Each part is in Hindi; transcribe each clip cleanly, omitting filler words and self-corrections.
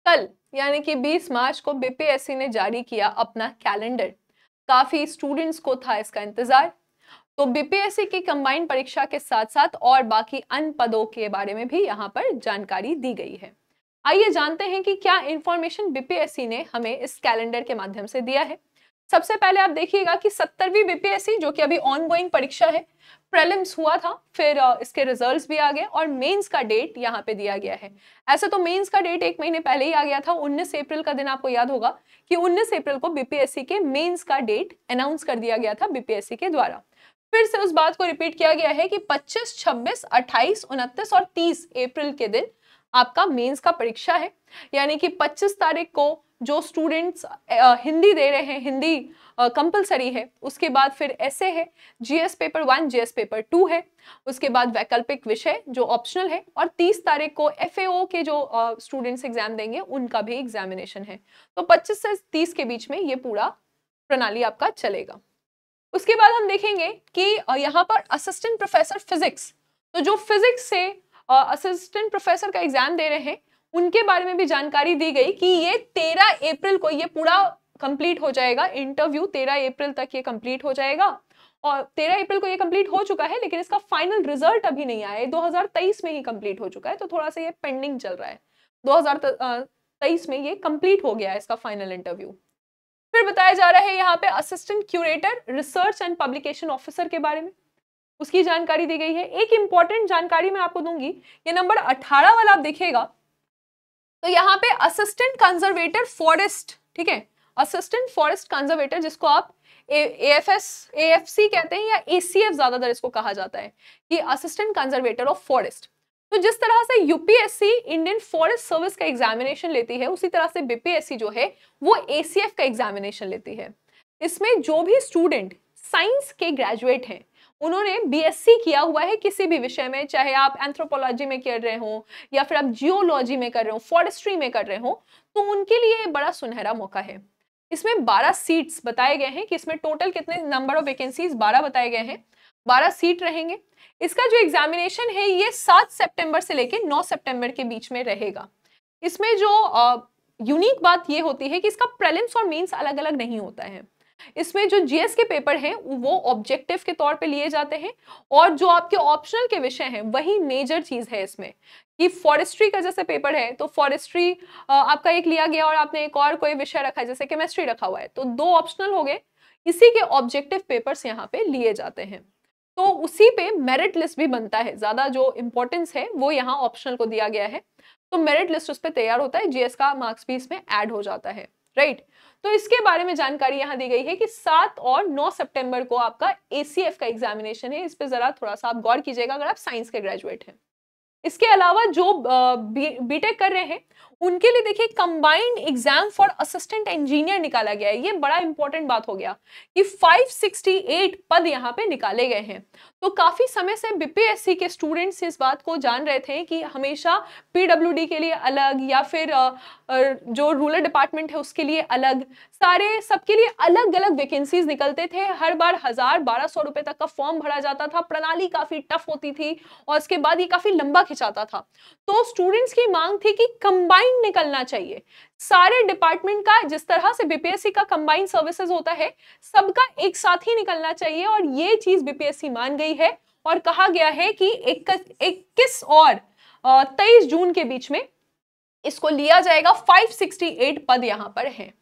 कल यानी कि 20 मार्च को बीपीएससी ने जारी किया अपना कैलेंडर। काफी स्टूडेंट्स को था इसका इंतजार। तो बीपीएससी की कंबाइंड परीक्षा के साथ साथ और बाकी अन्य पदों के बारे में भी यहाँ पर जानकारी दी गई है। आइए जानते हैं कि क्या इंफॉर्मेशन बीपीएससी ने हमें इस कैलेंडर के माध्यम से दिया है। सबसे पहले आप देखिएगा कि 70वीं बीपीएससी जो कि अभी ऑनगोइंग परीक्षा है, प्रीलिम्स हुआ था, फिर इसके रिजल्ट्स भी आ गए और मेंस का डेट यहाँ पे दिया गया है। ऐसे तो मेंस का डेट 1 महीने पहले ही आ गया था, 19 अप्रैल का दिन आपको याद होगा कि 19 अप्रैल को बीपीएससी के मेंस का डेट अनाउंस कर दिया गया था बीपीएससी के द्वारा। फिर से उस बात को रिपीट किया गया है कि 25, 26, 28, 29 और 30 अप्रैल के दिन आपका मेंस का परीक्षा है। यानी कि 25 तारीख को जो स्टूडेंट्स हिंदी दे रहे हैं, हिंदी कंपलसरी है, उसके बाद फिर ऐसे है, जीएस पेपर 1, जीएस पेपर 2 है, उसके बाद वैकल्पिक विषय जो ऑप्शनल है, और 30 तारीख को एफएओ के जो स्टूडेंट्स एग्जाम देंगे उनका भी एग्जामिनेशन है। तो 25 से 30 के बीच में ये पूरा प्रणाली आपका चलेगा। उसके बाद हम देखेंगे कि यहाँ पर असिस्टेंट प्रोफेसर फिजिक्स, तो जो फिजिक्स से असिस्टेंट प्रोफेसर का एग्जाम दे रहे हैं उनके बारे में भी जानकारी दी गई कि ये 13 अप्रैल को ये पूरा कंप्लीट हो जाएगा। इंटरव्यू 13 अप्रैल तक ये कंप्लीट हो जाएगा और 13 अप्रैल को ये कंप्लीट हो चुका है, लेकिन इसका फाइनल रिजल्ट अभी नहीं आया है। 2023 में ही कंप्लीट हो चुका है, तो थोड़ा सा ये पेंडिंग चल रहा है। 2023 में ये कंप्लीट हो गया है इसका फाइनल इंटरव्यू। फिर बताया जा रहा है यहाँ पे assistant curator research and publication officer के बारे में, उसकी जानकारी दी गई है। एक इंपॉर्टेंट जानकारी मैं आपको दूंगी, ये नंबर 18 वाला आप देखिएगा, तो यहाँ पे असिस्टेंट कंजर्वेटर फॉरेस्ट, ठीक है, असिस्टेंट फॉरेस्ट कंजर्वेटर जिसको आप एएफसी कहते हैं या एसीएफ ज्यादातर इसको कहा जाता है, कि असिस्टेंट कंजर्वेटर ऑफ फॉरेस्ट। तो जिस तरह से यूपीएससी इंडियन फॉरेस्ट सर्विस का एग्जामिनेशन लेती है, उसी तरह से बीपीएससी जो है वो एसीएफ का एग्जामिनेशन लेती है। इसमें जो भी स्टूडेंट साइंस के ग्रेजुएट हैं, उन्होंने बीएससी किया हुआ है किसी भी विषय में, चाहे आप एंथ्रोपोलॉजी में कर रहे हो या फिर आप जियोलॉजी में कर रहे हो, फॉरेस्ट्री में कर रहे हो, तो उनके लिए बड़ा सुनहरा मौका है। इसमें 12 सीट्स बताए गए हैं कि इसमें टोटल कितने नंबर ऑफ वैकेंसीज 12 बताए गए हैं, 12 सीट रहेंगे। इसका जो एग्जामिनेशन है ये 7 सितंबर से लेकर 9 सितंबर के बीच में रहेगा। इसमें जो यूनिक बात ये होती है कि इसका प्रीलिम्स और मेंस अलग अलग नहीं होता है। इसमें जो जीएस के पेपर हैं वो ऑब्जेक्टिव के तौर पे लिए जाते हैं, और जो आपके ऑप्शनल के विषय हैं वही मेजर चीज है इसमें। कि फॉरेस्ट्री का जैसे पेपर है तो फॉरेस्ट्री आपका एक लिया गया और आपने एक और कोई विषय रखा है, जैसे केमिस्ट्री रखा हुआ है, तो 2 ऑप्शनल हो गए, इसी के ऑब्जेक्टिव पेपर्स यहाँ पे लिए जाते हैं। तो उसी पे मेरिट लिस्ट भी बनता है, ज्यादा जो इंपॉर्टेंस है वो यहाँ ऑप्शनल को दिया गया है, तो मेरिट लिस्ट उस पर तैयार होता है, जीएस का मार्क्स भी इसमें ऐड हो जाता है, राइट। तो इसके बारे में जानकारी यहाँ दी गई है कि 7 और 9 सितंबर को आपका एसीएफ का एग्जामिनेशन है। इस पे जरा थोड़ा सा आप गौर कीजिएगा अगर आप साइंस के ग्रेजुएट हैं। इसके अलावा जो बीटेक कर रहे हैं उनके लिए देखिए combined exam for assistant engineer निकाला गया है। ये बड़ा इंपॉर्टेंट बात हो गया कि 568 पद यहाँ पे निकाले गए हैं। तो काफी समय से बीपीएससी के स्टूडेंट्स इस बात को जान रहे थे कि हमेशा पीडब्ल्यूडी के लिए अलग या फिर जो रूरल डिपार्टमेंट है उसके लिए अलग, सारे सबके लिए अलग अलग वैकेंसीज निकलते थे। हर बार 1000-1200 रुपए तक का फॉर्म भरा जाता था, प्रणाली काफी टफ होती थी और उसके बाद ये काफी लंबा खिंचाता था। तो स्टूडेंट्स की मांग थी कि कंबाइंड निकलना चाहिए सारे डिपार्टमेंट का, जिस तरह से बीपीएससी का कंबाइंड सर्विसेज होता है सबका एक साथ ही निकलना चाहिए, और ये चीज बीपीएससी मान गई है। और कहा गया है कि 21 और 23 जून के बीच में इसको लिया जाएगा। 568 पद यहां पर हैं,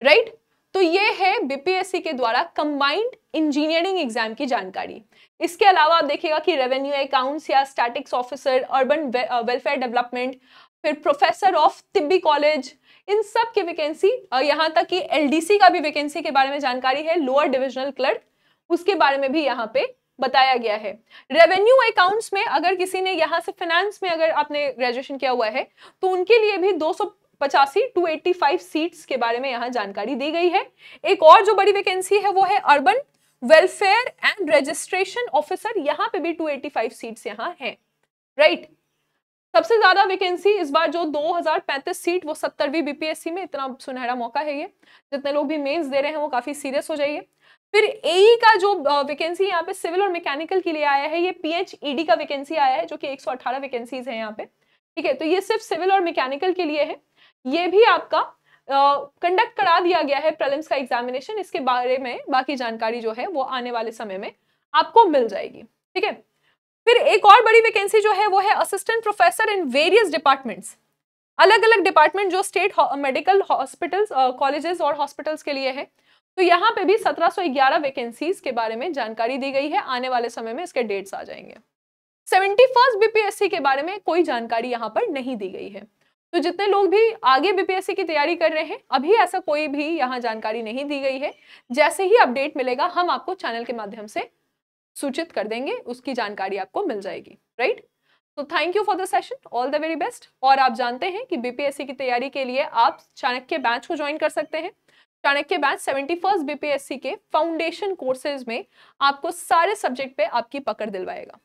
राइट। तो ये है बीपीएससी के द्वारा कंबाइंड इंजीनियरिंग एग्जाम की जानकारी। इसके अलावा आप देखिएगा कि रेवेन्यू अकाउंट्स या statics officer, urban welfare development, फिर प्रोफेसर ऑफ तिब्बी कॉलेज, इन सब की वैकेंसी, यहाँ तक कि एलडीसी का भी वैकेंसी के बारे में जानकारी है, लोअर डिविजनल क्लर्क, उसके बारे में भी यहाँ पे बताया गया है। रेवेन्यू अकाउंट्स में अगर किसी ने यहाँ से फाइनेंस में अगर आपने ग्रेजुएशन किया हुआ है तो उनके लिए भी 285 सीट्स के बारे में यहाँ जानकारी दी गई है। एक और जो बड़ी वैकेंसी है वो है urban welfare and registration officer, यहाँ पे भी 285 सीट्स यहाँ हैं, राइट। सबसे ज्यादा वैकेंसी इस बार जो 2035 सीट वो 70वीं बीपीएससी में, इतना सुनहरा मौका है ये। जितने लोग भी मेंस दे रहे हैं वो काफी सीरियस हो जाइए। फिर एई का जो वैकेंसी यहाँ पे सिविल और मैकेनिकल के लिए आया है, ये पीएचईडी का वैकेंसी आया है जो कि 118 वैकेंसीज है यहाँ पे, ठीक है। तो ये सिर्फ सिविल और मैकेनिकल के लिए है। ये भी आपका कंडक्ट करा दिया गया है प्रीलिम्स का एग्जामिनेशन। इसके बारे में बाकी जानकारी जो है वो आने वाले समय में आपको मिल जाएगी, ठीक है। फिर एक और बड़ी वैकेंसी जो है वो है assistant professor in various departments. अलग अलग डिपार्टमेंट जो स्टेट मेडिकल हॉस्पिटल्स, कॉलेजेस और हॉस्पिटल्स के लिए है। तो यहाँ पे भी 1711 वैकेंसीज के बारे में जानकारी दी गई है। आने वाले समय में इसके डेट्स आ जाएंगे। 71st बीपीएससी के बारे में कोई जानकारी यहाँ पर नहीं दी गई है। तो जितने लोग भी आगे बीपीएससी की तैयारी कर रहे हैं, अभी ऐसा कोई भी यहाँ जानकारी नहीं दी गई है। जैसे ही अपडेट मिलेगा हम आपको चैनल के माध्यम से सूचित कर देंगे, उसकी जानकारी आपको मिल जाएगी, राइट। तो thank you for the session, all the very best. और आप जानते हैं कि बीपीएससी की तैयारी के लिए आप चाणक्य बैच को ज्वाइन कर सकते हैं। चाणक्य बैच 71st बीपीएससी के फाउंडेशन कोर्सेज में आपको सारे सब्जेक्ट पे आपकी पकड़ दिलवाएगा।